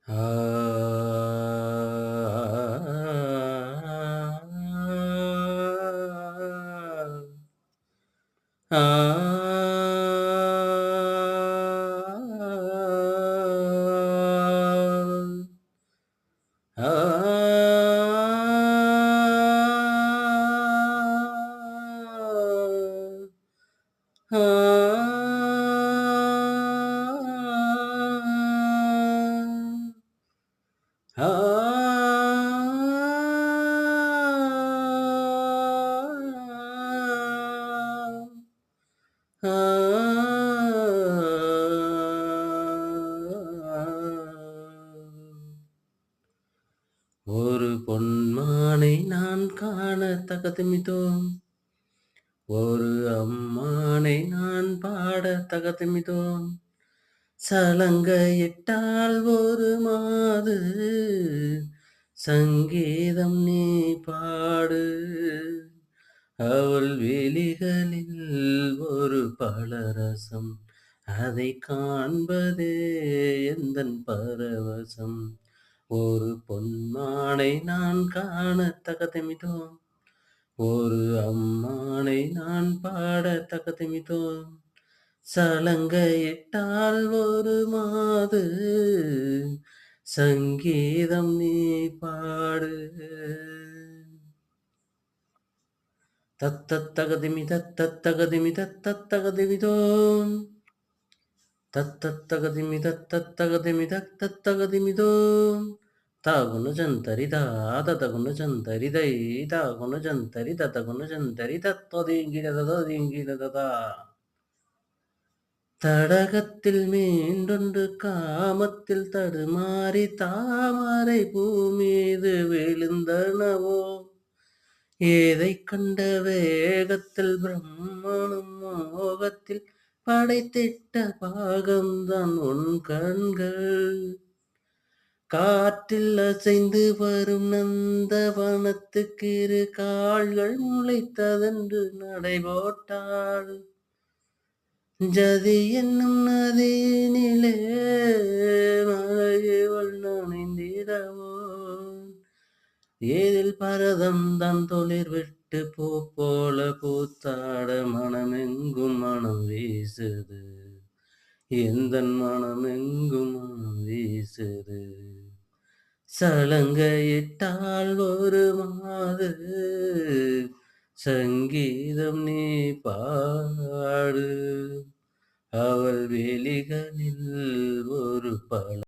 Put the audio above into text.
ஆ. ஆ. ஆ. ஆ. ஆ. ஆ. ஒரு பொன்மானை நான் காண தகதுமிதோம். ஒரு அம்மானை நான் பாட தகதுமிதோம். சலங்கையிட்டால் ஒரு மாது சங்கீதம் நீ பாடு. அவள் விழிகளில் ஒரு பலரசம், அதை காண்பதே எந்தன் பரவசம். ஒரு பொன்மானை நான் காண தகதமிதோம். ஒரு அம்மானை நான் பாட தகதமிதோம். சலங்கையிட்டால் ஒரு மாது சங்கீதம் நீ பாடு. தத்தத்தகதிமி தத்தத்தகதிமி தத்தத்தகதிமிதோம். தத்தத்தகதிமி தத்தத்தகதிமி தத்தத்தகதிமிதோம். தாகுணு ஜந்தரி தாதகுணு ஜந்தரி தை தாகுணு ஜந்தரி ததகுணு ஜந்தரி தத்தொதிங்கிடதொதிங்கிடதா. தடகத்தில் மீண்டொன்று காமத்தில் தடுமாறி தாமரை பூமீது விழுந்தனவோ. ஏதைக் கண்ட வேகத்தில் பிரம்மனும் மோகத்தில் படைத்திட்ட பாகம்தான் உன் கண்கள். காற்றில் அசைந்து வரும் நந்தவனத்துக்கு இரு கால்கள் முளைத்ததென்று நடைபோட்டாள். ஜதி என்னும் நதியினிலே மலையவள் நனைந்திடவோ. ஏதில் பரதம் தான் தொழிற் விட்டு பூ போல பூத்தாட மனமெங்கும் மனம் வீசுது. எந்தன் மனமெங்கும் மனம் வீசுது. சலங்கையிட்டால் ஒரு மாது சங்கீதம் நீ பாடு. அவள் விழிகளில் ஒரு